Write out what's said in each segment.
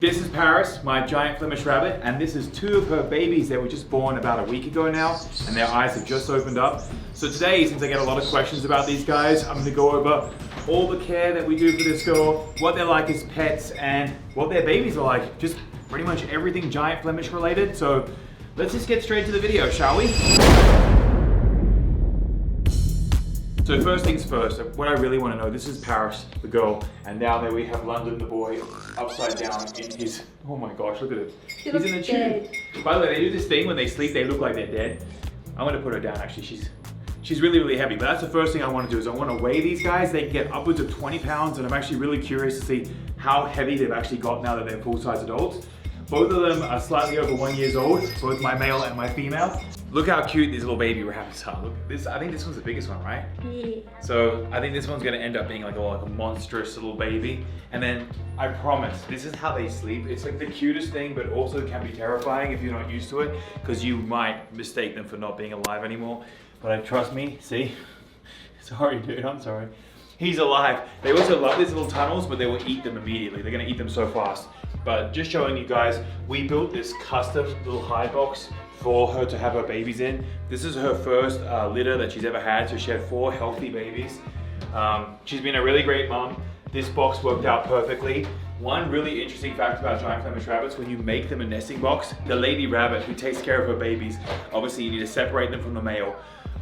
This is Paris, my giant Flemish rabbit, and this is two of her babies that were just born about a week ago now, and their eyes have just opened up. So today, since I get a lot of questions about these guys, I'm gonna go over all the care that we do for this girl, what they're like as pets, and what their babies are like. Just pretty much everything giant Flemish related. So let's just get straight to the video, shall we? So first things first, what I really want to know, this is Paris, the girl, and down there we have London, the boy, upside down in his, oh my gosh, look at it. He's in a tube. By the way, they do this thing when they sleep, they look like they're dead. I'm gonna put her down actually, she's really, really heavy, but that's the first thing I want to do is I want to weigh these guys. They can get upwards of 20 pounds, and I'm actually really curious to see how heavy they've actually got now that they're full-size adults. Both of them are slightly over 1 year old, both my male and my female. Look how cute these little baby rabbits are. Look, I think this one's the biggest one, right? Yeah. So I think this one's gonna end up being like a monstrous little baby. And then I promise, this is how they sleep. It's like the cutest thing, but also can be terrifying if you're not used to it, because you might mistake them for not being alive anymore. But trust me, see? Sorry, dude, I'm sorry. He's alive. They also love these little tunnels, but they will eat them immediately. They're gonna eat them so fast. But just showing you guys, we built this custom little hide box for her to have her babies in. This is her first litter that she's ever had, so she had 4 healthy babies. She's been a really great mom. This box worked out perfectly. One really interesting fact about giant Flemish rabbits, when you make them a nesting box, the lady rabbit who takes care of her babies, obviously you need to separate them from the male,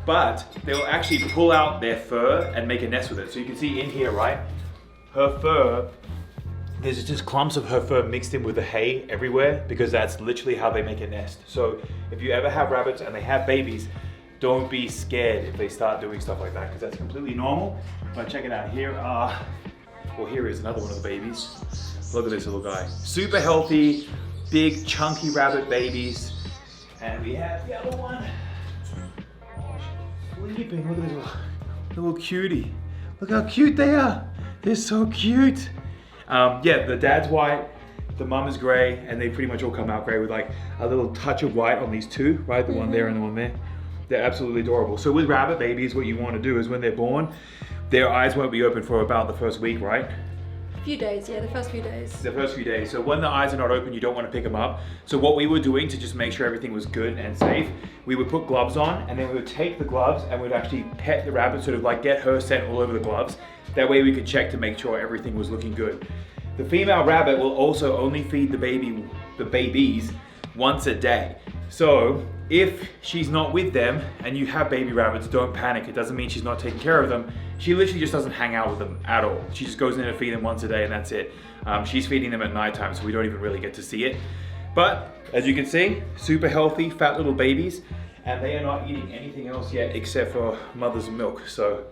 but they'll actually pull out their fur and make a nest with it. So you can see in here, right? Her fur, there's just clumps of her fur mixed in with the hay everywhere, because that's literally how they make a nest. So if you ever have rabbits and they have babies, don't be scared if they start doing stuff like that, because that's completely normal. But check it out, here is another one of the babies. Look at this little guy. Super healthy, big chunky rabbit babies. And we have the other one. Oh, she's sleeping, look at this little cutie. Look how cute they are. They're so cute. Yeah, the dad's white, the mum is gray, and they pretty much all come out gray with like a little touch of white on these two, right? The one there and the one there. They're absolutely adorable. So with rabbit babies, what you want to do is when they're born, their eyes won't be open for about the first week, right? Few days, yeah, the first few days. The first few days. So when the eyes are not open, you don't want to pick them up. So what we were doing to just make sure everything was good and safe, we would put gloves on, and then we would take the gloves and we'd actually pet the rabbit, sort of like get her scent all over the gloves. That way we could check to make sure everything was looking good. The female rabbit will also only feed the babies once a day. So if she's not with them and you have baby rabbits, don't panic. It doesn't mean she's not taking care of them. She literally just doesn't hang out with them at all. She just goes in to feed them once a day and that's it. She's feeding them at nighttime, so we don't even really get to see it. But as you can see, super healthy, fat little babies, and they are not eating anything else yet except for mother's milk. So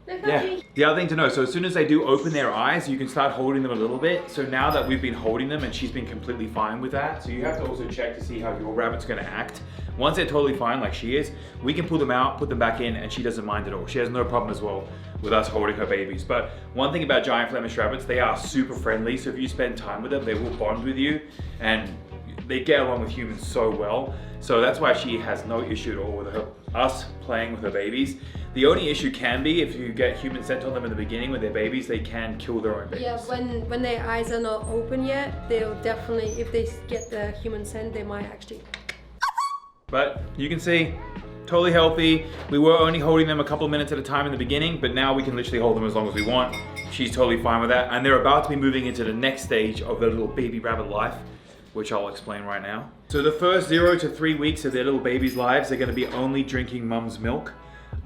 yeah, the other thing to know, so as soon as they do open their eyes, you can start holding them a little bit. So now that we've been holding them and she's been completely fine with that, so you have to also check to see how your rabbit's gonna act. Once they're totally fine like she is, we can pull them out, put them back in, and she doesn't mind at all. She has no problem as well with us holding her babies. But one thing about giant Flemish rabbits, they are super friendly. So if you spend time with them, they will bond with you, and they get along with humans so well. So that's why she has no issue at all with us playing with her babies. The only issue can be if you get human scent on them in the beginning with their babies, they can kill their own babies. Yeah, when their eyes are not open yet, they'll definitely, if they get the human scent, they might actually. But you can see, totally healthy. We were only holding them a couple of minutes at a time in the beginning, but now we can literally hold them as long as we want. She's totally fine with that. And they're about to be moving into the next stage of their little baby rabbit life, which I'll explain right now. So the first 0 to 3 weeks of their little babies' lives, they're gonna be only drinking mum's milk.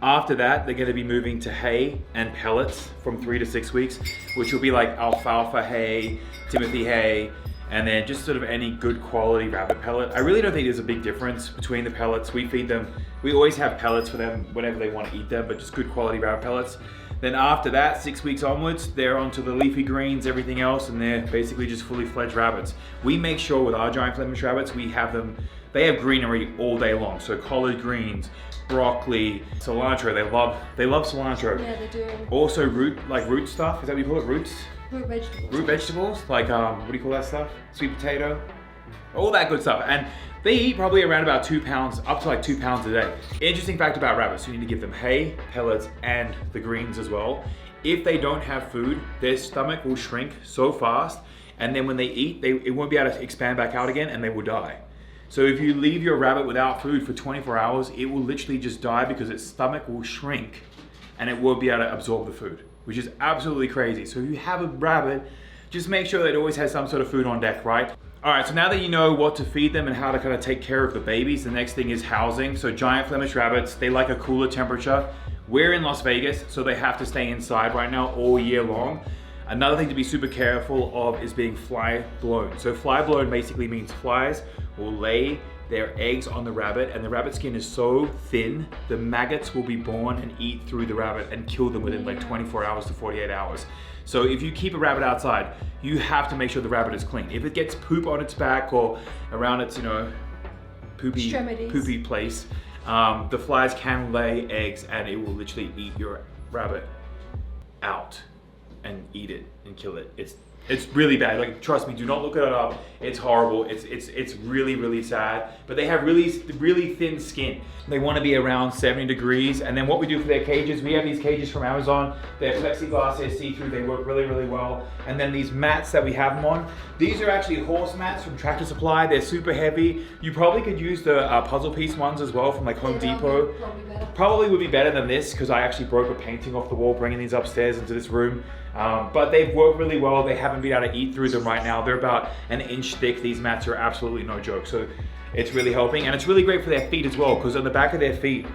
After that, they're gonna be moving to hay and pellets from 3 to 6 weeks, which will be like alfalfa hay, Timothy hay, and then just sort of any good quality rabbit pellet. I really don't think there's a big difference between the pellets. We feed them, we always have pellets for them whenever they want to eat them, but just good quality rabbit pellets. Then after that, 6 weeks onwards, they're onto the leafy greens, everything else, and they're basically just fully fledged rabbits. We make sure with our giant Flemish rabbits, we have them, they have greenery all day long. So collard greens, broccoli, cilantro, they love cilantro. Yeah, they do. Also root stuff, is that what you call it, roots? Root vegetables. Root vegetables, like what do you call that stuff? Sweet potato, all that good stuff. And they eat probably around about 2 pounds, up to like 2 pounds a day. Interesting fact about rabbits, you need to give them hay, pellets, and the greens as well. If they don't have food, their stomach will shrink so fast and then when they eat, it won't be able to expand back out again, and they will die. So if you leave your rabbit without food for 24 hours, it will literally just die because its stomach will shrink and it won't be able to absorb the food, which is absolutely crazy. So if you have a rabbit, just make sure that it always has some sort of food on deck, right? All right, so now that you know what to feed them and how to kind of take care of the babies, the next thing is housing. So giant Flemish rabbits, they like a cooler temperature. We're in Las Vegas, so they have to stay inside right now all year long. Another thing to be super careful of is being fly blown. So fly blown basically means flies will lay their eggs on the rabbit, and the rabbit skin is so thin, the maggots will be born and eat through the rabbit and kill them within like 24 hours to 48 hours. So if you keep a rabbit outside, you have to make sure the rabbit is clean. If it gets poop on its back or around its, you know, poopy place, the flies can lay eggs and it will literally eat your rabbit out and eat it and kill it. It's really bad. Like, trust me, do not look it up. It's horrible. It's really, really sad. But they have really thin skin. They want to be around 70 degrees. And then what we do for their cages, we have these cages from Amazon. They're plexiglass, they're see-through, they work really, really well. And then these mats that we have them on, these are actually horse mats from Tractor Supply. They're super heavy. You probably could use the puzzle piece ones as well from like Home Depot. Probably would be better than this because I actually broke a painting off the wall bringing these upstairs into this room. But they've worked really well. They haven't been able to eat through them right now. They're about an inch thick. These mats are absolutely no joke. So it's really helping. And it's really great for their feet as well, because on the back of their feet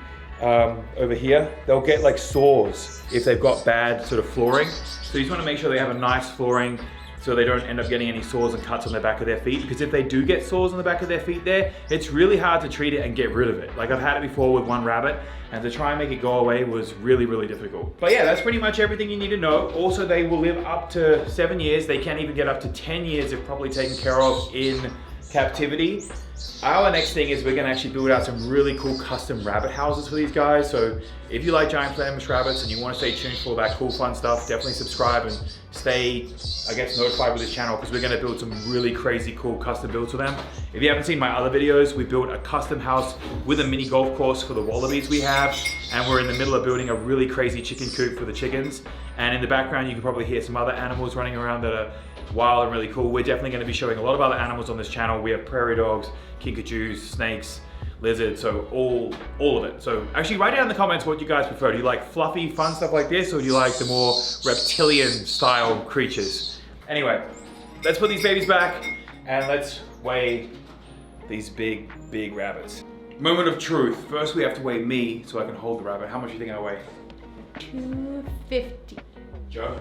over here, they'll get like sores if they've got bad sort of flooring. So you just want to make sure they have a nice flooring so they don't end up getting any sores and cuts on the back of their feet. Because if they do get sores on the back of their feet there, it's really hard to treat it and get rid of it. Like I've had it before with one rabbit, and to try and make it go away was really, really difficult. But yeah, that's pretty much everything you need to know. Also, they will live up to 7 years. They can even get up to 10 years if properly taken care of in captivity. Our next thing is we're gonna actually build out some really cool custom rabbit houses for these guys. So if you like giant Flemish rabbits and you want to stay tuned for all that cool fun stuff, definitely subscribe and stay, I guess, notified with this channel, because we're gonna build some really crazy cool custom builds for them. If you haven't seen my other videos, we built a custom house with a mini golf course for the wallabies we have, and we're in the middle of building a really crazy chicken coop for the chickens. And in the background, you can probably hear some other animals running around that are wild and really cool. We're definitely going to be showing a lot of other animals on this channel. We have prairie dogs, kinkajous, snakes, lizards, so all of it. So actually write down in the comments what you guys prefer. Do you like fluffy, fun stuff like this, or do you like the more reptilian style creatures? Anyway, let's put these babies back and let's weigh these big rabbits. Moment of truth. First we have to weigh me so I can hold the rabbit. How much do you think I weigh? 250. Joe?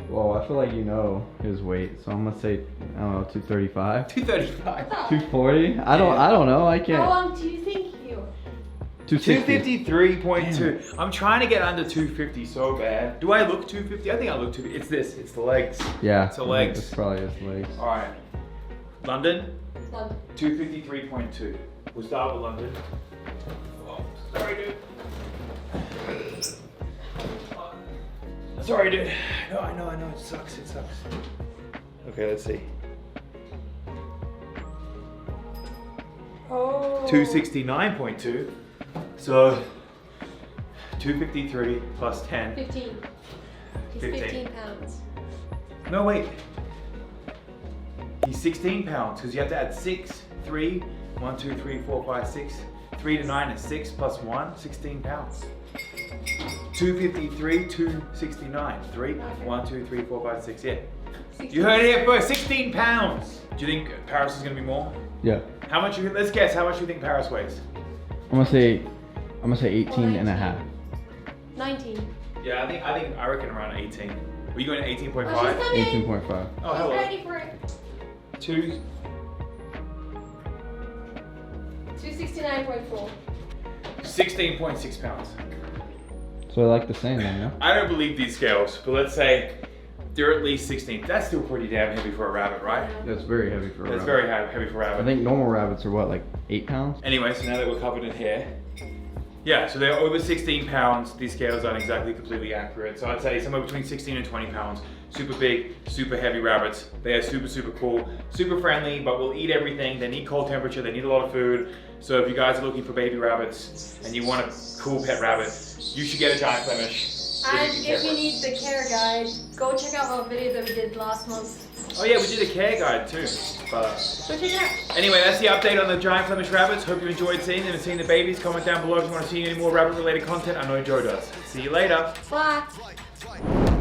Well, I feel like you know his weight, so I'm gonna say, I don't know, 235. 235. 240? I don't know. I can't. How long do you think you? 260. 253.2. I'm trying to get under 250 so bad. Do I look 250? I think I look 250. It's this. It's the legs. Yeah. It's the legs. It's probably his legs. All right. London. London. 253.2. We'll start with London. Oh, sorry, dude. Sorry, dude. No, I know. It sucks. Okay, let's see. Oh. 269.2. So 253 plus 10. 15. He's 15 pounds. No, wait. He's 16 pounds because you have to add 6, 3, 1, 2, 3, 4, 5, 6. 3 to 9 is 6 plus 1, 16 pounds. 253, 269. 3, 1, 2, 3, 4, 5, 6. Yeah. 16. You heard it here first. 16 pounds. Do you think Paris is going to be more? Yeah. How much? Let's guess. How much do you think Paris weighs? I'm gonna say 18 and a half. 19. Yeah, I reckon around 18. Were you going to 18.5? Oh, she's coming. 18.5. Oh, She's hello. ready for it. 269.4. 16.6 pounds. So I like the same then, yeah? I don't believe these scales, but let's say they're at least 16. That's still pretty damn heavy for a rabbit, right? That's very heavy for a That's rabbit. very heavy for a rabbit. I think normal rabbits are what, like 8 pounds? Anyway, so now that we're covered in hair, yeah, so they're over 16 pounds. These scales aren't exactly completely accurate. So I'd say somewhere between 16 and 20 pounds. Super big, super heavy rabbits. They are super cool, super friendly, but will eat everything. They need cold temperature, they need a lot of food. So if you guys are looking for baby rabbits and you want a cool pet rabbit, you should get a giant Flemish. And if you need the care guide, Go check out our video that we did last month. Oh yeah, we did a care guide too. But Go check it out. anyway, that's the update on the giant Flemish rabbits. Hope you enjoyed seeing them and seeing the babies. Comment down below if you want to see any more rabbit related content. I know Joe does. See you later. Bye.